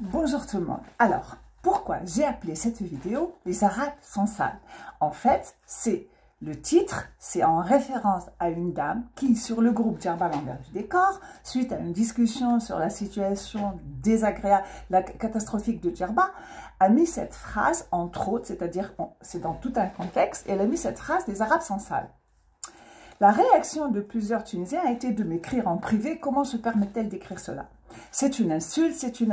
Bonjour tout le monde. Alors, pourquoi j'ai appelé cette vidéo « Les Arabes sont sales ?» En fait, c'est le titre, c'est en référence à une dame qui, sur le groupe Djerba l'envers du décor, suite à une discussion sur la situation désagréable, catastrophique de Djerba, a mis cette phrase, entre autres, c'est-à-dire, c'est dans tout un contexte, et elle a mis cette phrase « Les Arabes sont sales ». La réaction de plusieurs Tunisiens a été de m'écrire en privé « Comment se permet-elle d'écrire cela ?» C'est une insulte, c'est une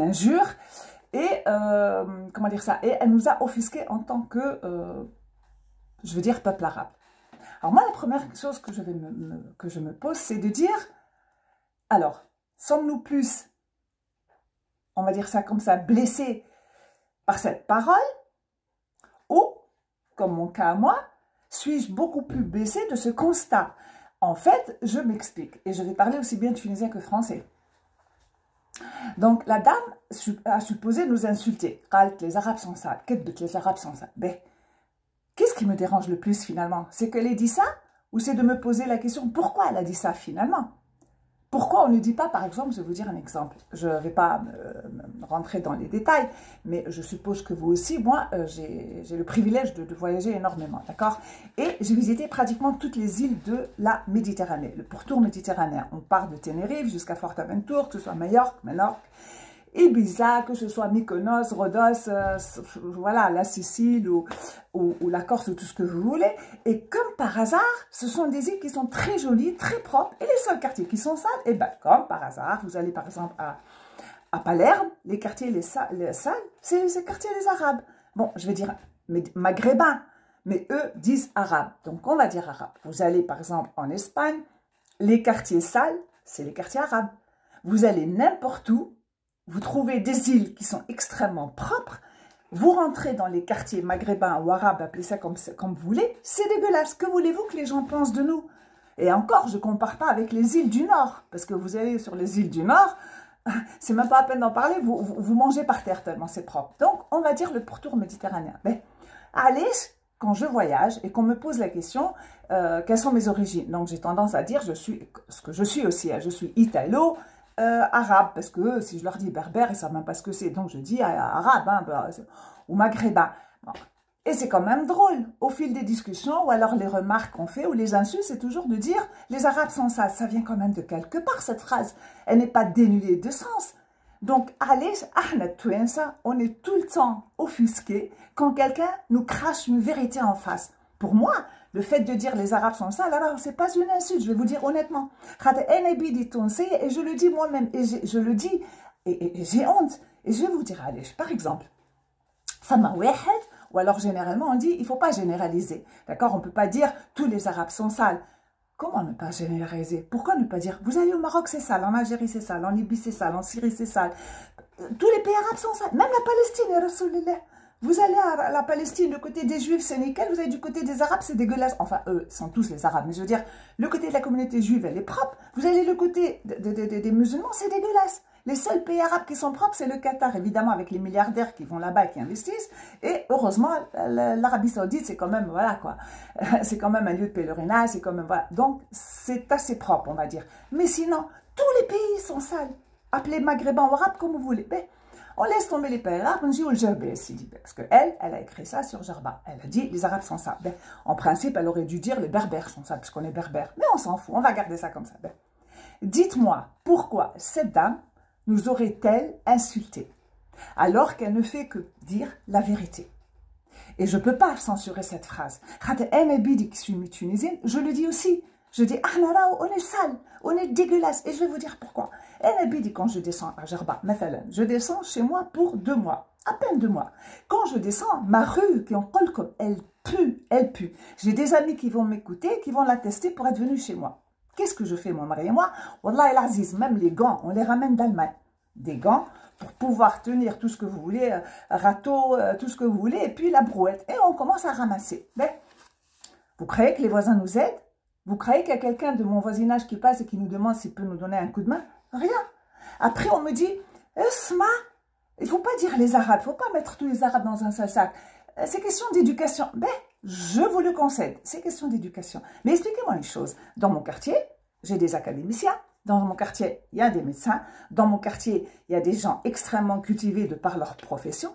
injure, et comment dire ça, et elle nous a offusqués en tant que, je veux dire, peuple arabe. Alors moi, la première chose que je me pose, c'est de dire, alors, sommes-nous plus, on va dire ça comme ça, blessés par cette parole, ou, comme mon cas à moi, suis-je beaucoup plus blessée de ce constat? En fait, je m'explique, et je vais parler aussi bien tunisien que français. Donc, la dame a supposé nous insulter. Les Arabes sont sales. Les Arabes sont sales. Ben, qu'est-ce qui me dérange le plus finalement? C'est qu'elle ait dit ça, ou c'est de me poser la question pourquoi elle a dit ça finalement? Pourquoi on ne dit pas, par exemple, je vais vous dire un exemple, je ne vais pas rentrer dans les détails, mais je suppose que vous aussi, moi, j'ai le privilège de voyager énormément, d'accord? Et j'ai visité pratiquement toutes les îles de la Méditerranée, le pourtour méditerranéen. On part de Tenerife jusqu'à Forteventura, que ce soit Majorque, Menorque, Ibiza, que ce soit Mykonos, Rhodos, voilà, la Sicile ou la Corse ou tout ce que vous voulez. Et comme par hasard, ce sont des îles qui sont très jolies, très propres. Et les seuls quartiers qui sont sales, et bien comme par hasard, vous allez par exemple à Palerme, les quartiers les sales, c'est les quartiers des Arabes. Bon, je vais dire maghrébins, mais eux disent arabes. Donc on va dire arabe. Vous allez par exemple en Espagne, les quartiers sales, c'est les quartiers arabes. Vous allez n'importe où, vous trouvez des îles qui sont extrêmement propres, vous rentrez dans les quartiers maghrébins ou arabes, appelez ça comme vous voulez, c'est dégueulasse. Que voulez-vous que les gens pensent de nous? Et encore, je ne compare pas avec les îles du Nord, parce que vous allez sur les îles du Nord, c'est même pas à peine d'en parler, vous mangez par terre tellement c'est propre. Donc, on va dire le pourtour méditerranéen. Mais allez, quand je voyage et qu'on me pose la question, quelles sont mes origines? Donc, j'ai tendance à dire, ce que je suis aussi, je suis italo, arabe, parce que si je leur dis berbère, ils ne savent même pas ce que c'est. Donc je dis arabe, hein, ou maghrébin. Bon. Et c'est quand même drôle, au fil des discussions, ou alors les remarques qu'on fait, ou les insultes, c'est toujours de dire les Arabes sont ça. Ça vient quand même de quelque part, cette phrase. Elle n'est pas dénuée de sens. Donc, allez, on est tout le temps offusqué quand quelqu'un nous crache une vérité en face. Pour moi, le fait de dire les Arabes sont sales, alors c'est pas une insulte, je vais vous dire honnêtement. Et je le dis moi-même, et je le dis, et j'ai honte. Et je vais vous dire, allez, par exemple, ou alors généralement on dit, il ne faut pas généraliser. D'accord? On ne peut pas dire tous les Arabes sont sales. Comment ne pas généraliser? Pourquoi ne pas dire, vous allez au Maroc, c'est sale, en Algérie, c'est sale, en Libye, c'est sale, en Syrie, c'est sale. Tous les pays arabes sont sales, même la Palestine, Rasulullah. Vous allez à la Palestine, le côté des Juifs, c'est nickel. Vous allez du côté des Arabes, c'est dégueulasse. Enfin, eux sont tous les Arabes. Mais je veux dire, le côté de la communauté juive, elle est propre. Vous allez le côté des musulmans, c'est dégueulasse. Les seuls pays arabes qui sont propres, c'est le Qatar, évidemment, avec les milliardaires qui vont là-bas et qui investissent. Et heureusement, l'Arabie Saoudite, c'est quand même, voilà quoi, c'est quand même un lieu de pèlerinage, c'est quand même, voilà. Donc, c'est assez propre, on va dire. Mais sinon, tous les pays sont sales. Appelez maghrébins ou arabes comme vous voulez. Mais, on laisse tomber les pays arabes, on dit au Djerba, parce qu'elle a écrit ça sur Djerba. Elle a dit les Arabes sont sales. Ben, en principe, elle aurait dû dire les Berbères sont sales, parce qu'on est berbères. Mais on s'en fout, on va garder ça comme ça. Ben, dites-moi, pourquoi cette dame nous aurait-elle insulté alors qu'elle ne fait que dire la vérité? Et je ne peux pas censurer cette phrase. Tunisienne, je le dis aussi. Je dis, on est sale, on est dégueulasse. Et je vais vous dire pourquoi. Quand je descends à Djerba, je descends chez moi pour 2 mois, à peine 2 mois. Quand je descends, ma rue, qui en colcom, elle pue, elle pue. J'ai des amis qui vont m'écouter, qui vont l'attester pour être venus chez moi. Qu'est-ce que je fais, mon mari et moi? Wallah el Aziz, même les gants, on les ramène d'Allemagne. Des gants pour pouvoir tenir tout ce que vous voulez, râteau, tout ce que vous voulez, et puis la brouette. Et on commence à ramasser. Mais, vous croyez que les voisins nous aident? Vous croyez qu'il y a quelqu'un de mon voisinage qui passe et qui nous demande s'il peut nous donner un coup de main? Rien. Après, on me dit, Esma, il ne faut pas dire les Arabes, il ne faut pas mettre tous les Arabes dans un seul sac. C'est question d'éducation. Ben, je vous le concède, c'est question d'éducation. Mais expliquez-moi une chose. Dans mon quartier, j'ai des académiciens, Dans mon quartier, il y a des médecins. Dans mon quartier, il y a des gens extrêmement cultivés de par leur profession.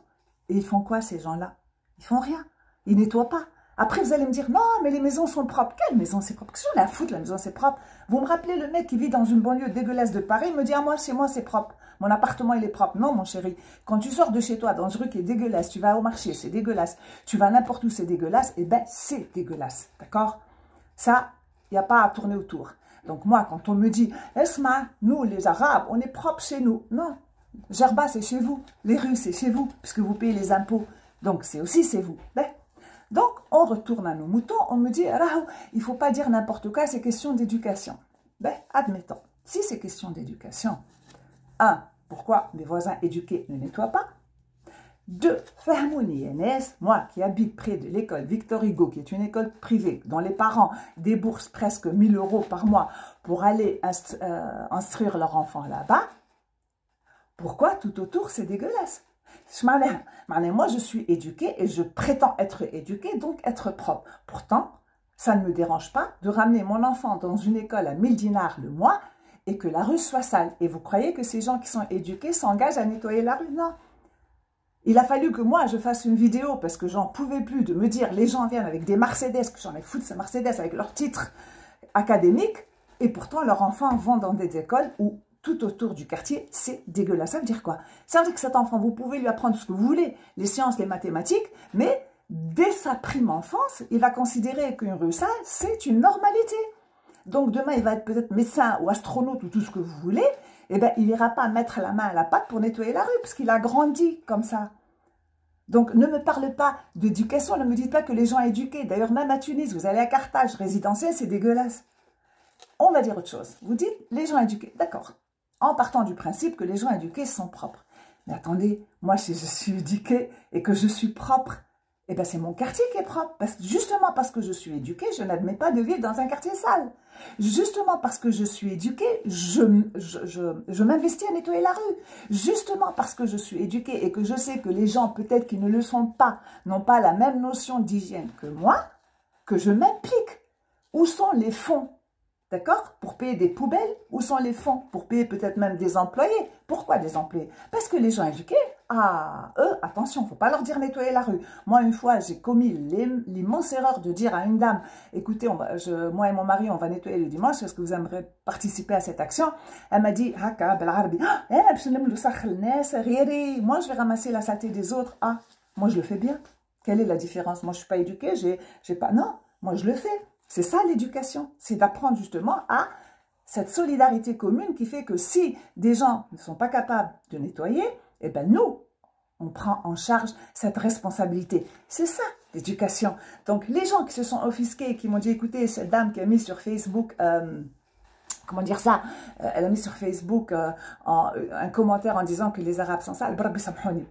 Et ils font quoi, ces gens-là? Ils font rien. Ils nettoient pas. Après, vous allez me dire, non, mais les maisons sont propres. Quelle maison c'est propre? Qu'est-ce qu'on a à foutre, la maison c'est propre? Vous me rappelez le mec qui vit dans une banlieue dégueulasse de Paris, il me dit, ah, moi, chez moi, c'est propre. Mon appartement, il est propre. Non, mon chéri. Quand tu sors de chez toi, dans une rue qui est dégueulasse, tu vas au marché, c'est dégueulasse. Tu vas n'importe où, c'est dégueulasse. Eh ben, c'est dégueulasse. D'accord? Ça, il n'y a pas à tourner autour. Donc moi, quand on me dit, Esma, nous les Arabes, on est propre chez nous. Non, Gerba, c'est chez vous. Les rues, c'est chez vous, puisque vous payez les impôts. Donc c'est aussi, c'est vous. Ben, donc on retourne à nos moutons, on me dit, Rahou, il ne faut pas dire n'importe quoi, c'est question d'éducation. Ben, admettons, si c'est question d'éducation, pourquoi mes voisins éduqués ne nettoient pas? 2, Fahmouni Enes, moi qui habite près de l'école Victor Hugo, qui est une école privée, dont les parents déboursent presque 1000 € par mois pour aller instruire leur enfant là-bas, pourquoi tout autour c'est dégueulasse? Moi je suis éduquée et je prétends être éduquée, donc être propre. Pourtant, ça ne me dérange pas de ramener mon enfant dans une école à 1000 dinars le mois et que la rue soit sale. Et vous croyez que ces gens qui sont éduqués s'engagent à nettoyer la rue? Non. Il a fallu que moi, je fasse une vidéo parce que j'en pouvais plus de me dire les gens viennent avec des Mercedes, que j'en ai foutu de ces Mercedes avec leurs titres académiques, et pourtant leurs enfants vont dans des écoles où tout autour du quartier, c'est dégueulasse. Ça veut dire quoi? Ça veut dire que cet enfant, vous pouvez lui apprendre ce que vous voulez, les sciences, les mathématiques, mais dès sa prime enfance, il va considérer qu'une rue sale, c'est une normalité. Donc demain, il va être peut-être médecin ou astronaute ou tout ce que vous voulez, eh bien, il n'ira pas mettre la main à la pâte pour nettoyer la rue, parce qu'il a grandi comme ça. Donc, ne me parle pas d'éducation, ne me dites pas que les gens éduqués. D'ailleurs, même à Tunis, vous allez à Carthage, résidentiel, c'est dégueulasse. On va dire autre chose. Vous dites, les gens éduqués, d'accord. En partant du principe que les gens éduqués sont propres. Mais attendez, moi, si je suis éduquée et que je suis propre, eh bien, c'est mon quartier qui est propre. Justement parce que je suis éduquée, je n'admets pas de vivre dans un quartier sale. Justement parce que je suis éduquée, je m'investis à nettoyer la rue. Justement parce que je suis éduquée et que je sais que les gens, peut-être qui ne le sont pas, n'ont pas la même notion d'hygiène que moi, que je m'implique. Où sont les fonds? D'accord? Pour payer des poubelles, où sont les fonds? Pour payer peut-être même des employés. Pourquoi des employés? Parce que les gens éduqués, eux, attention, il ne faut pas leur dire nettoyer la rue. Moi, une fois, j'ai commis l'immense erreur de dire à une dame, écoutez, moi et mon mari, on va nettoyer le dimanche, est-ce que vous aimeriez participer à cette action? Elle m'a dit, Haka, Belarabi, moi je vais ramasser la saleté des autres. Ah, moi je le fais bien. Quelle est la différence? Moi je ne suis pas éduquée, j'ai pas. Non, moi je le fais. C'est ça l'éducation, c'est d'apprendre justement à cette solidarité commune qui fait que si des gens ne sont pas capables de nettoyer, eh bien nous, on prend en charge cette responsabilité. C'est ça l'éducation. Donc les gens qui se sont offusqués et qui m'ont dit, écoutez, cette dame qui a mis sur Facebook, comment dire ça, elle a mis sur Facebook un commentaire en disant que les Arabes sont sales,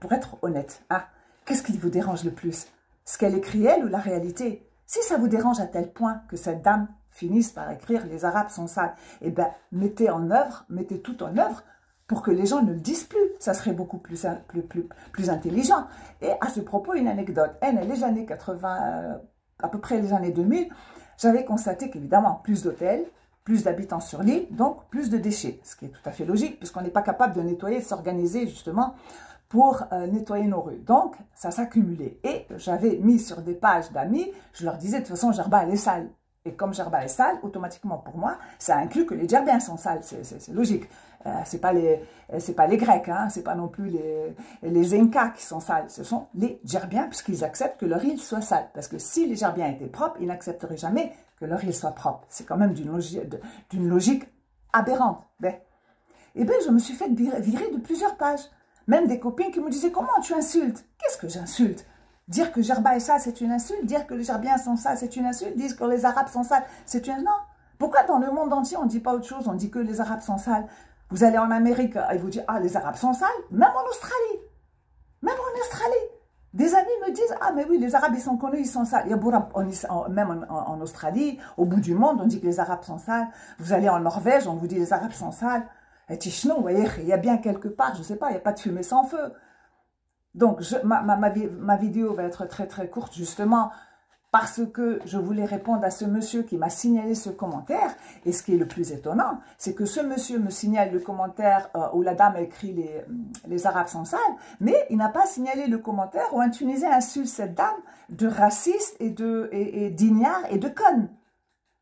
pour être honnête, hein, qu'est-ce qui vous dérange le plus? Ce qu'elle écrit elle ou la réalité? Si ça vous dérange à tel point que cette dame finisse par écrire « les Arabes sont sales », eh bien, mettez tout en œuvre pour que les gens ne le disent plus. Ça serait beaucoup plus intelligent. Et à ce propos, une anecdote. Les années 80, à peu près les années 2000, j'avais constaté qu'évidemment, plus d'hôtels, plus d'habitants sur l'île, donc plus de déchets. Ce qui est tout à fait logique, puisqu'on n'est pas capable de nettoyer, de s'organiser justement pour nettoyer nos rues. Donc, ça s'accumulait. Et j'avais mis sur des pages d'amis, je leur disais, de toute façon, Gerba, elle est sale. Et comme Gerba est sale, automatiquement pour moi, ça inclut que les Djerbiens sont sales. C'est logique. C'est pas les Grecs, hein, c'est pas non plus les Incas qui sont sales. Ce sont les Djerbiens, puisqu'ils acceptent que leur île soit sale. Parce que si les Djerbiens étaient propres, ils n'accepteraient jamais que leur île soit propre. C'est quand même d'une logique aberrante. Et bien, je me suis fait virer de plusieurs pages. Même des copines qui me disaient, comment tu insultes? Qu'est-ce que j'insulte? Dire que Gerba est sale, c'est une insulte. Dire que les Gerbiens sont sales, c'est une insulte. Dire que les Arabes sont sales, c'est une... Non. Pourquoi dans le monde entier, on ne dit pas autre chose? On dit que les Arabes sont sales. Vous allez en Amérique et vous dites, ah, les Arabes sont sales. Même en Australie. Même en Australie. Des amis me disent, ah, mais oui, les Arabes, ils sont connus, ils sont sales. Même en Australie, au bout du monde, on dit que les Arabes sont sales. Vous allez en Norvège, on vous dit les Arabes sont sales. Et vous voyez, il y a bien quelque part, je ne sais pas, il n'y a pas de fumée sans feu. Donc, ma vidéo va être très très courte, justement, parce que je voulais répondre à ce monsieur qui m'a signalé ce commentaire. Et ce qui est le plus étonnant, c'est que ce monsieur me signale le commentaire où la dame a écrit les Arabes sont sales, mais il n'a pas signalé le commentaire où un Tunisien insulte cette dame de raciste et d'ignare et de conne.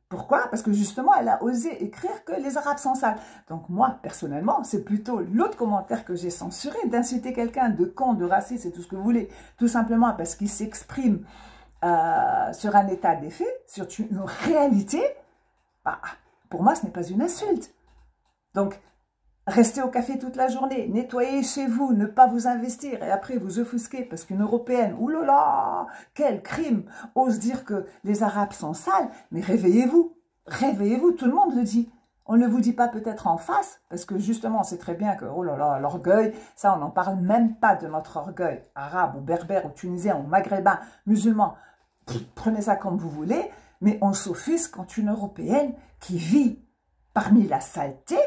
Pourquoi? Parce que justement, elle a osé écrire que les Arabes sont sales. Donc moi, personnellement, c'est plutôt l'autre commentaire que j'ai censuré, d'insulter quelqu'un de con, de raciste et tout ce que vous voulez, tout simplement parce qu'il s'exprime sur un état des faits, sur une réalité. Bah, pour moi, ce n'est pas une insulte. Donc, rester au café toute la journée, nettoyer chez vous, ne pas vous investir et après vous offusquer parce qu'une Européenne, oulala, quel crime, ose dire que les Arabes sont sales. Mais réveillez-vous, réveillez-vous, tout le monde le dit. On ne vous dit pas peut-être en face, parce que justement, on sait très bien que, oh là là, l'orgueil, ça, on n'en parle même pas de notre orgueil, arabe ou berbère ou tunisien ou maghrébin, musulman. Prenez ça comme vous voulez, mais on s'offusque quand une Européenne qui vit parmi la saleté,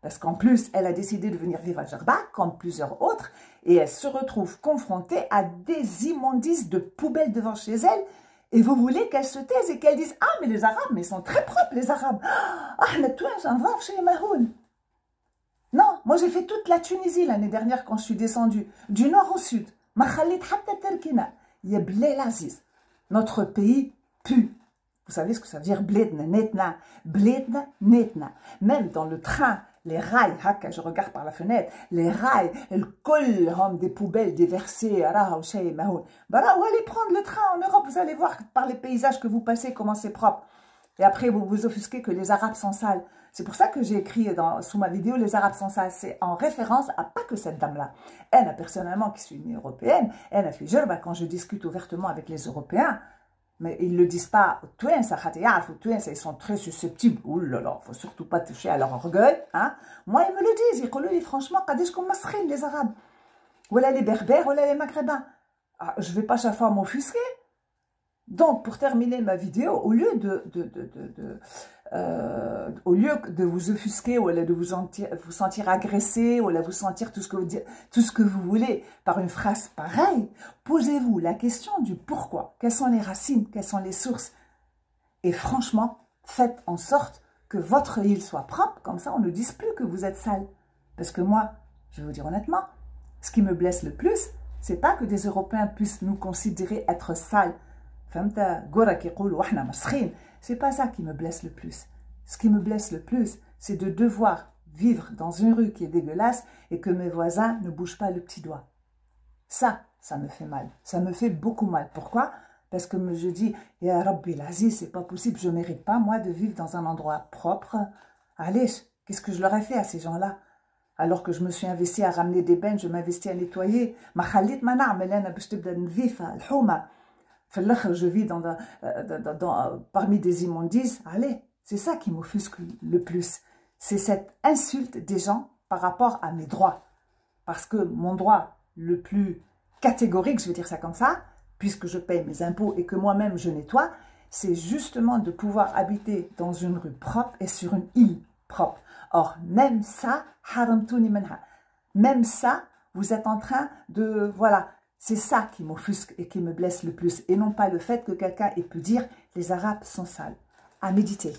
parce qu'en plus, elle a décidé de venir vivre à Djerba, comme plusieurs autres, et elle se retrouve confrontée à des immondices de poubelles devant chez elle, et vous voulez qu'elle se taise et qu'elle dise « Ah, mais les Arabes, mais ils sont très propres, les Arabes. Ah, la Tunis, on va chez les Maroun. » Non, moi j'ai fait toute la Tunisie l'année dernière quand je suis descendue, du nord au sud. Ma khalit hatta terkina. Yablé l'aziz. Notre pays pue. Vous savez ce que ça veut dire bledna netna, bledna netna. Même dans le train, les rails, je regarde par la fenêtre, les rails, elles collent des poubelles déversées. Bah là, où allez prendre le train en Europe, vous allez voir par les paysages que vous passez comment c'est propre. Et après, vous vous offusquez que les Arabes sont sales. C'est pour ça que j'ai écrit sous ma vidéo, les Arabes sont sales. C'est en référence à pas que cette dame-là. Elle, personnellement, qui suis une Européenne, elle a fait quand je discute ouvertement avec les Européens, mais ils ne le disent pas aux Twins, ils sont très susceptibles. Ouh là là, il ne faut surtout pas toucher à leur orgueil. Hein? Moi, ils me le disent. Ils me disent franchement, les Arabes. Voilà les Berbères, voilà les Maghrébins. Ah, je ne vais pas chaque fois m'offusquer. Donc, pour terminer ma vidéo, au lieu de vous offusquer, ou de vous sentir agressé, ou de vous sentir tout ce que vous voulez par une phrase pareille, posez-vous la question du pourquoi. Quelles sont les racines, quelles sont les sources? Et franchement, faites en sorte que votre île soit propre, comme ça on ne dise plus que vous êtes sale. Parce que moi, je vais vous dire honnêtement, ce qui me blesse le plus, c'est pas que des Européens puissent nous considérer être sales. C'est pas ça qui me blesse le plus. Ce qui me blesse le plus, c'est de devoir vivre dans une rue qui est dégueulasse et que mes voisins ne bougent pas le petit doigt. Ça me fait mal. Ça me fait beaucoup mal. Pourquoi? Parce que je dis, Ya Rabbi l'Aziz, c'est pas possible, je ne mérite pas, moi, de vivre dans un endroit propre. Allez, qu'est-ce que je leur ai fait à ces gens-là? Alors que je me suis investie à ramener des bennes, je m'investis à nettoyer. Ma khalit ma na'mel ana bash tibda nvifa al-huma. Je vis parmi des immondices. Allez, c'est ça qui m'offusque le plus. C'est cette insulte des gens par rapport à mes droits. Parce que mon droit le plus catégorique, je vais dire ça comme ça, puisque je paye mes impôts et que moi-même je nettoie, c'est justement de pouvoir habiter dans une rue propre et sur une île propre. Or, même ça, haramtouni manha. Même ça, vous êtes en train de... Voilà. C'est ça qui m'offusque et qui me blesse le plus, et non pas le fait que quelqu'un ait pu dire « les Arabes sont sales ». À méditer.